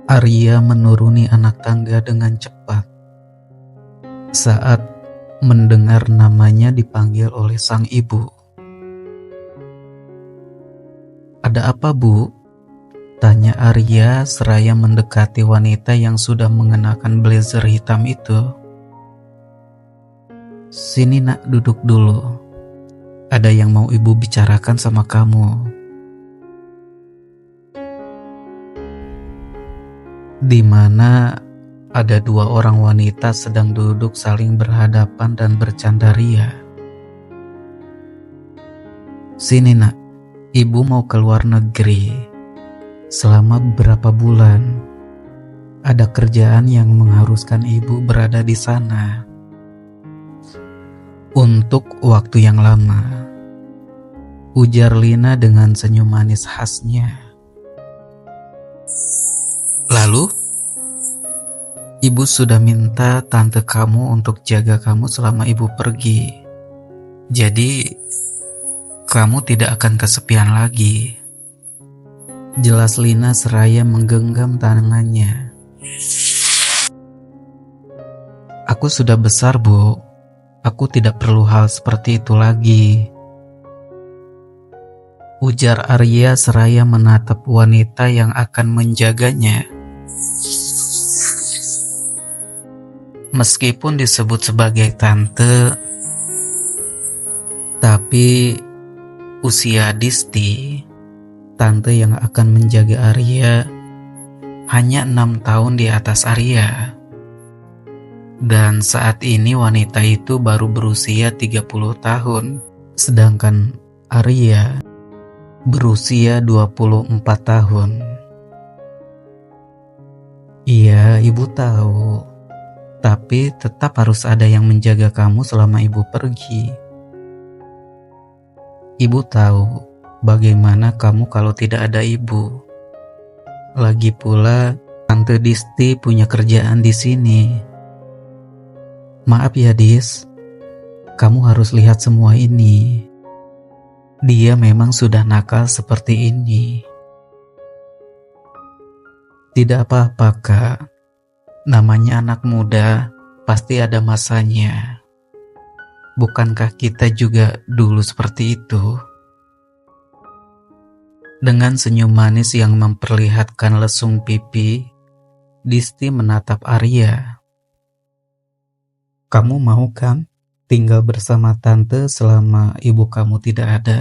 Arya menuruni anak tangga dengan cepat saat mendengar namanya dipanggil oleh sang ibu. "Ada apa, Bu?" tanya Arya seraya mendekati wanita yang sudah mengenakan blazer hitam itu. "Sini nak, duduk dulu. Ada yang mau ibu bicarakan sama kamu." Di mana ada dua orang wanita sedang duduk saling berhadapan dan bercanda ria. "Sini nak, ibu mau ke luar negeri selama beberapa bulan. Ada kerjaan yang mengharuskan ibu berada di sana untuk waktu yang lama," ujar Lina dengan senyum manis khasnya. "Lalu, ibu sudah minta tante kamu untuk jaga kamu selama ibu pergi. Jadi, kamu tidak akan kesepian lagi," jelas Lina seraya menggenggam tangannya. "Aku sudah besar, Bu. Aku tidak perlu hal seperti itu lagi," ujar Arya seraya menatap wanita yang akan menjaganya. Meskipun disebut sebagai tante, tapi usia Disti, tante yang akan menjaga Arya, hanya 6 tahun di atas Arya. Dan saat ini wanita itu baru berusia 30 tahun, sedangkan Arya berusia 24 tahun. "Iya, ibu tahu. Tapi tetap harus ada yang menjaga kamu selama ibu pergi. Ibu tahu bagaimana kamu kalau tidak ada ibu. Lagi pula, Tante Disti punya kerjaan di sini. Maaf ya, Dis. Kamu harus lihat semua ini. Dia memang sudah nakal seperti ini." "Tidak apa-apa, Kak. Namanya anak muda, pasti ada masanya. Bukankah kita juga dulu seperti itu?" Dengan senyum manis yang memperlihatkan lesung pipi, Disti menatap Arya. "Kamu mau kan tinggal bersama tante selama ibu kamu tidak ada?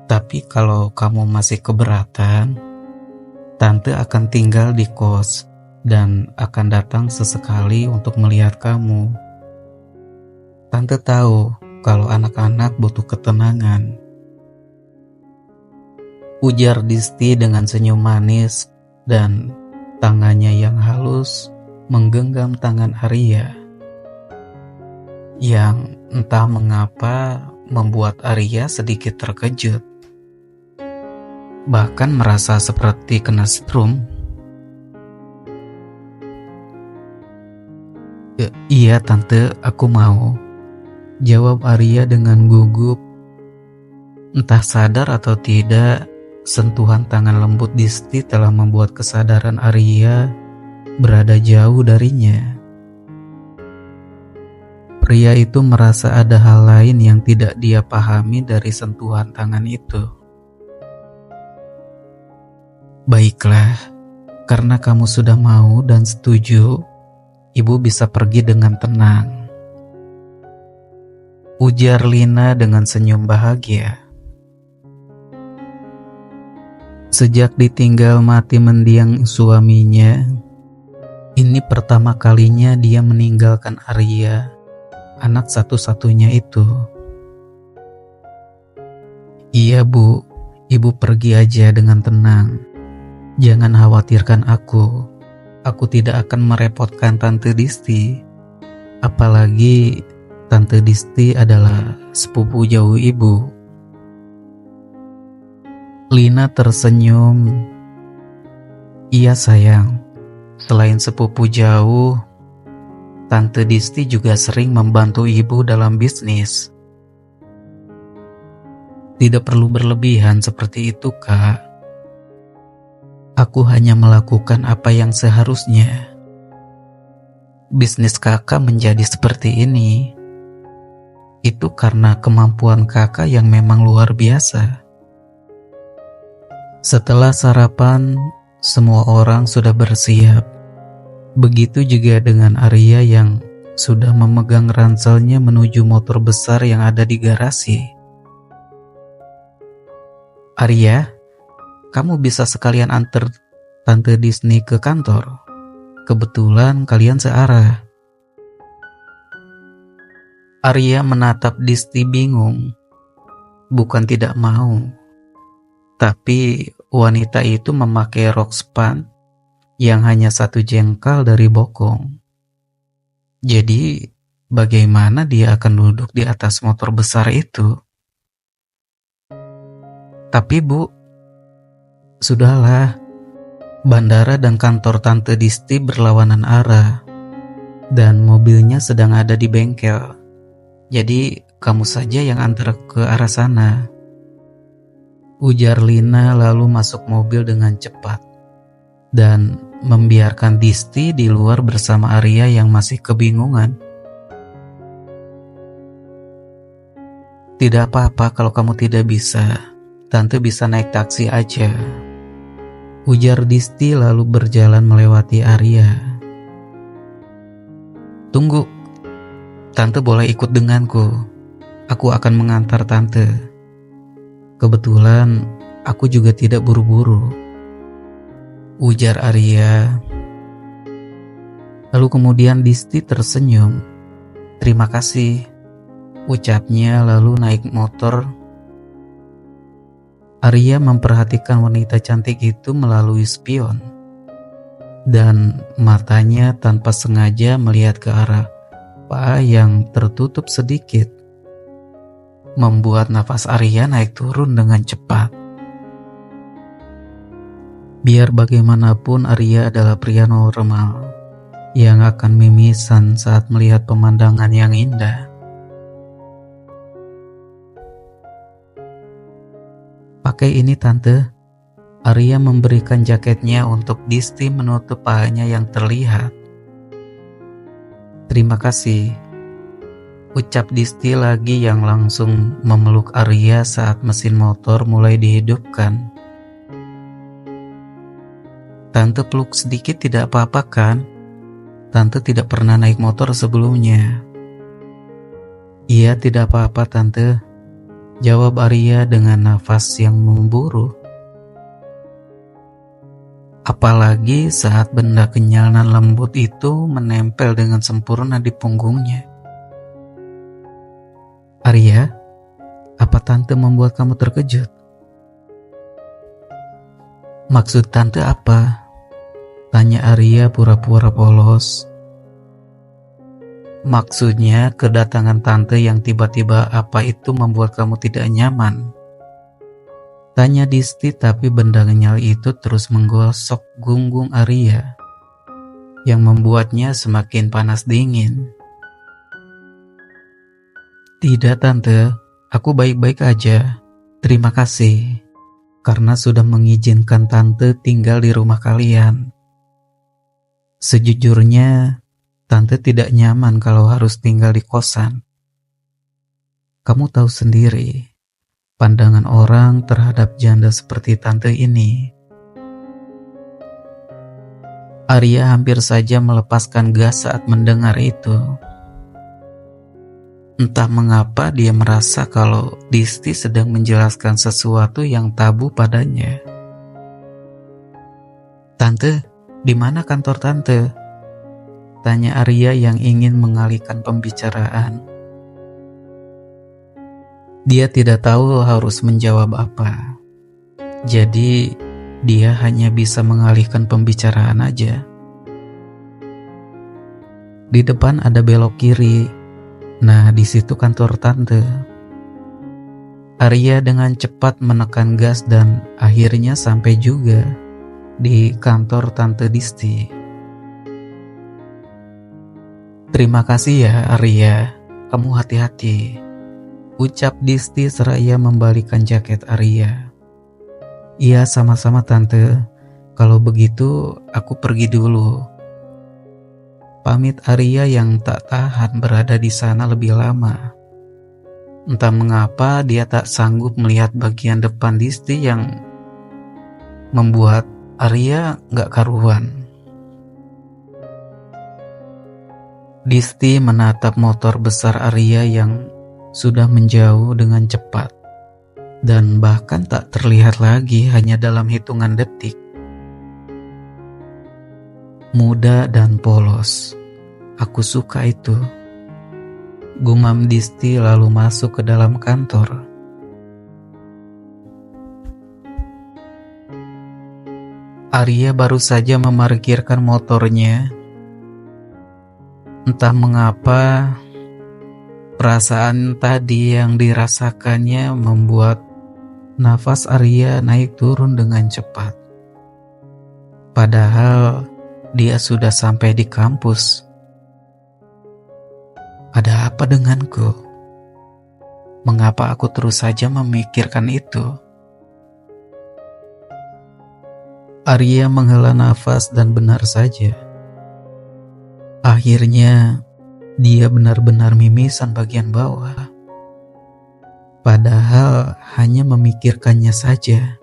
Tapi kalau kamu masih keberatan, tante akan tinggal di kos dan akan datang sesekali untuk melihat kamu. Tante tahu kalau anak-anak butuh ketenangan," ujar Disti dengan senyum manis dan tangannya yang halus menggenggam tangan Arya, yang entah mengapa membuat Arya sedikit terkejut, bahkan merasa seperti kena setrum. "Iya tante, aku mau," jawab Arya dengan gugup. Entah sadar atau tidak, sentuhan tangan lembut Disti telah membuat kesadaran Arya berada jauh darinya. Pria itu merasa ada hal lain yang tidak dia pahami dari sentuhan tangan itu. "Baiklah, karena kamu sudah mau dan setuju, ibu bisa pergi dengan tenang," ujar Lina dengan senyum bahagia. Sejak ditinggal mati mendiang suaminya, ini pertama kalinya dia meninggalkan Arya, anak satu-satunya itu. "Iya Bu, ibu pergi aja dengan tenang. Jangan khawatirkan aku. Aku tidak akan merepotkan Tante Disti. Apalagi Tante Disti adalah sepupu jauh ibu." Lina tersenyum. "Iya sayang, selain sepupu jauh, Tante Disti juga sering membantu ibu dalam bisnis. Tidak perlu berlebihan seperti itu, Kak. Aku hanya melakukan apa yang seharusnya. Bisnis kakak menjadi seperti ini, itu karena kemampuan kakak yang memang luar biasa. Setelah sarapan, semua orang sudah bersiap. Begitu juga dengan Arya yang sudah memegang ranselnya menuju motor besar yang ada di garasi. Arya, kamu bisa sekalian antar Tante Disney ke kantor. Kebetulan kalian searah. Arya menatap Disney bingung. Bukan tidak mau, tapi wanita itu memakai rok span yang hanya 1 jengkal dari bokong. Jadi, bagaimana dia akan duduk di atas motor besar itu? Tapi Bu, sudahlah. Bandara dan kantor Tante Disti berlawanan arah, dan mobilnya sedang ada di bengkel. Jadi, kamu saja yang antar ke arah sana. Ujar Lina lalu masuk mobil dengan cepat, dan membiarkan Disti di luar bersama Arya yang masih kebingungan. Tidak apa-apa kalau kamu tidak bisa, Tante bisa naik taksi aja. Ujar Disti lalu berjalan melewati Arya. Tunggu, Tante boleh ikut denganku. Aku akan mengantar Tante. Kebetulan aku juga tidak buru-buru. Ujar Arya. Lalu kemudian Disti tersenyum. Terima kasih, ucapnya lalu naik motor. Arya memperhatikan wanita cantik itu melalui spion, dan matanya tanpa sengaja melihat ke arah paha yang tertutup sedikit, membuat nafas Arya naik turun dengan cepat. Biar bagaimanapun Arya adalah pria normal yang akan mimisan saat melihat pemandangan yang indah. Pakai ini Tante. Arya memberikan jaketnya untuk Disti menutup pahanya yang terlihat. Terima kasih, ucap Disti lagi yang langsung memeluk Arya saat mesin motor mulai dihidupkan. Tante peluk sedikit tidak apa-apa kan? Tante tidak pernah naik motor sebelumnya. Iya, tidak apa-apa Tante, jawab Arya dengan nafas yang memburu. Apalagi saat benda kenyal dan lembut itu menempel dengan sempurna di punggungnya. Arya, apa Tante membuat kamu terkejut? Maksud Tante apa? Tanya Arya pura-pura polos. Maksudnya kedatangan Tante yang tiba-tiba apa itu membuat kamu tidak nyaman? Tanya Disti, tapi benda kenyal itu terus menggosok gunggung Arya yang membuatnya semakin panas dingin. Tidak Tante, aku baik-baik aja. Terima kasih karena sudah mengizinkan Tante tinggal di rumah kalian. Sejujurnya, Tante tidak nyaman kalau harus tinggal di kosan. Kamu tahu sendiri, pandangan orang terhadap janda seperti Tante ini. Arya hampir saja melepaskan gas saat mendengar itu. Entah mengapa dia merasa kalau Disti sedang menjelaskan sesuatu yang tabu padanya. Tante, di mana kantor Tante? Tanya Arya yang ingin mengalihkan pembicaraan. Dia tidak tahu harus menjawab apa. Jadi dia hanya bisa mengalihkan pembicaraan aja. Di depan ada belok kiri. Nah, di situ kantor Tante. Arya dengan cepat menekan gas dan akhirnya sampai juga di kantor Tante Disti. Terima kasih ya Arya, kamu hati-hati, ucap Disti seraya membalikan jaket Arya. Iya, sama-sama Tante, Kalau begitu, aku pergi dulu. Pamit Arya yang tak tahan berada di sana lebih lama. Entah mengapa dia tak sanggup melihat bagian depan Disti yang membuat Arya gak karuan. Disti menatap motor besar Arya yang sudah menjauh dengan cepat dan bahkan tak terlihat lagi hanya dalam hitungan detik. Muda dan polos, aku suka itu. Gumam Disti lalu masuk ke dalam kantor. Arya baru saja memarkirkan motornya. Entah mengapa, perasaan tadi yang dirasakannya membuat nafas Arya naik turun dengan cepat. Padahal dia sudah sampai di kampus. Ada apa denganku? Mengapa aku terus saja memikirkan itu? Arya menghela nafas dan benar saja. Akhirnya, dia benar-benar mimisan bagian bawah. Padahal hanya memikirkannya saja.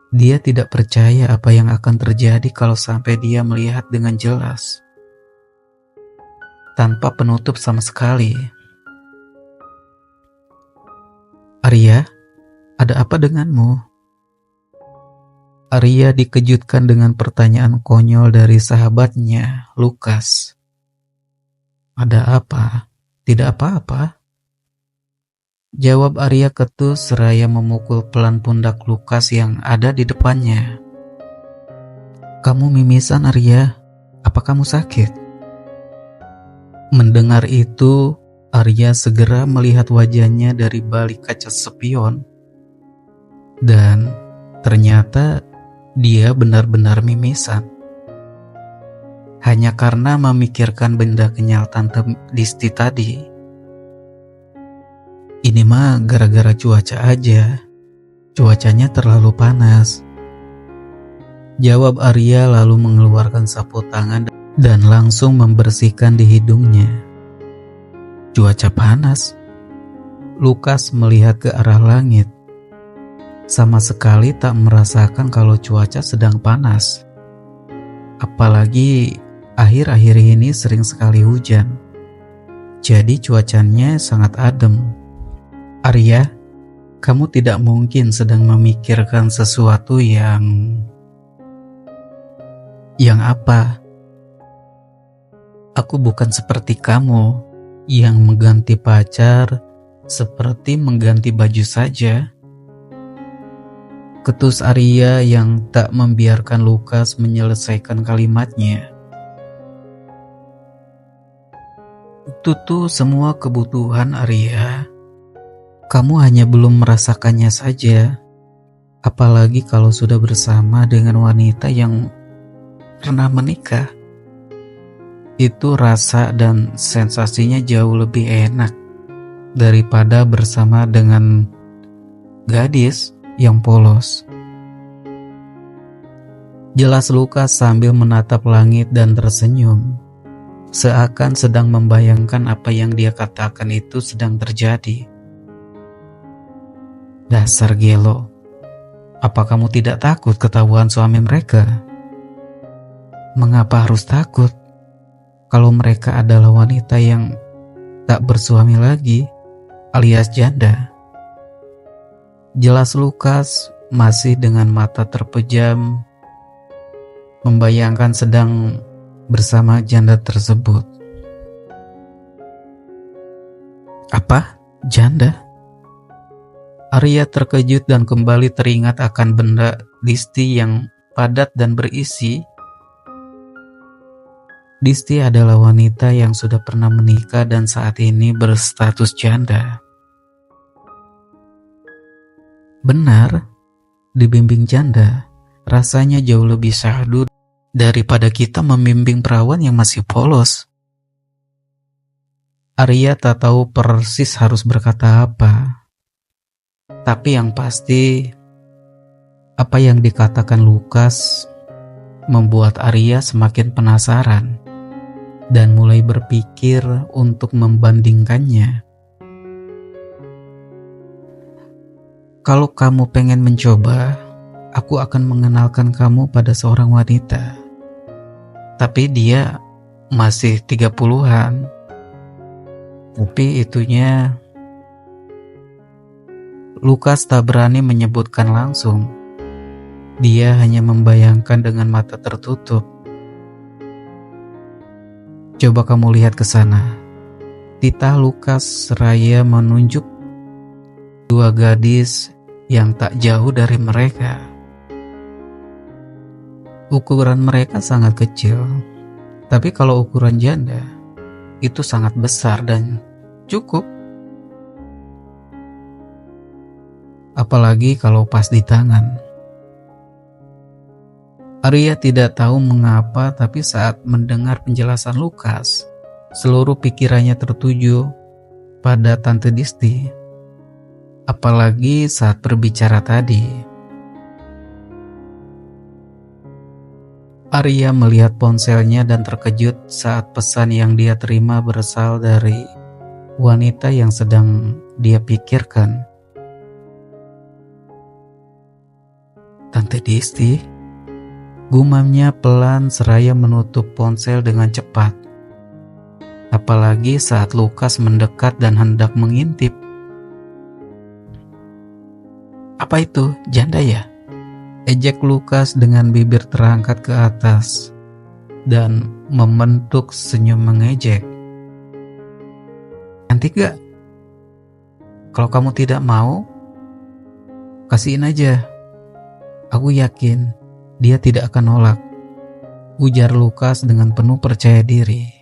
Dia tidak percaya apa yang akan terjadi kalau sampai dia melihat dengan jelas. Tanpa penutup sama sekali. Arya, ada apa denganmu? Arya dikejutkan dengan pertanyaan konyol dari sahabatnya, Lukas. Ada apa? Tidak apa-apa. Jawab Arya ketus seraya memukul pelan pundak Lukas yang ada di depannya. Kamu mimisan, Arya. Apa kamu sakit? Mendengar itu, Arya segera melihat wajahnya dari balik kaca spion. Dan ternyata dia benar-benar mimisan. Hanya karena memikirkan benda kenyal Tante Disti tadi. Ini mah gara-gara cuaca aja. Cuacanya terlalu panas. Jawab Arya lalu mengeluarkan sapu tangan dan langsung membersihkan di hidungnya. Cuaca panas? Lukas melihat ke arah langit. Sama sekali tak merasakan kalau cuaca sedang panas. Apalagi akhir-akhir ini sering sekali hujan. Jadi cuacanya sangat adem. Arya, kamu tidak mungkin sedang memikirkan sesuatu yang apa? Aku bukan seperti kamu yang mengganti pacar seperti mengganti baju saja. Ketus Arya yang tak membiarkan Lukas menyelesaikan kalimatnya. Itu tuh semua kebutuhan Arya. Kamu hanya belum merasakannya saja. Apalagi kalau sudah bersama dengan wanita yang pernah menikah. Itu rasa dan sensasinya jauh lebih enak daripada bersama dengan gadis yang polos. Jelas Lukas sambil menatap langit dan tersenyum, seakan sedang membayangkan apa yang dia katakan itu sedang terjadi. Dasar gelo, apa kamu tidak takut ketahuan suami mereka? Mengapa harus takut kalau mereka adalah wanita yang tak bersuami lagi, alias janda? Jelas Lukas masih dengan mata terpejam membayangkan sedang bersama janda tersebut. Apa? Janda? Arya terkejut dan kembali teringat akan benda Disti yang padat dan berisi. Disti adalah wanita yang sudah pernah menikah dan saat ini berstatus janda. Benar, dibimbing janda rasanya jauh lebih syahdu daripada kita membimbing perawan yang masih polos. Arya tak tahu persis harus berkata apa. Tapi yang pasti, Apa yang dikatakan Lukas membuat Arya semakin penasaran dan mulai berpikir untuk membandingkannya. Kalau kamu pengen mencoba, aku akan mengenalkan kamu pada seorang wanita. Tapi dia masih 30-an. Tapi itunya Lukas tak berani menyebutkan langsung. Dia hanya membayangkan dengan mata tertutup. Coba kamu lihat ke sana. Titah Lukas seraya menunjuk dua gadis yang tak jauh dari mereka. Ukuran mereka sangat kecil, tapi kalau ukuran janda itu sangat besar dan cukup. Apalagi kalau pas di tangan. Arya tidak tahu mengapa, tapi saat mendengar penjelasan Lukas, seluruh pikirannya tertuju pada Tante Disti. Apalagi saat berbicara tadi. Arya melihat ponselnya dan terkejut saat pesan yang dia terima berasal dari wanita yang sedang dia pikirkan. Tante Disti, gumamnya pelan seraya menutup ponsel dengan cepat. Apalagi saat Lukas mendekat dan hendak mengintip. Apa itu, janda ya? Ejek Lukas dengan bibir terangkat ke atas dan membentuk senyum mengejek. Cantik gak? Kalau kamu tidak mau, kasihin aja. Aku yakin dia tidak akan nolak, ujar Lukas dengan penuh percaya diri.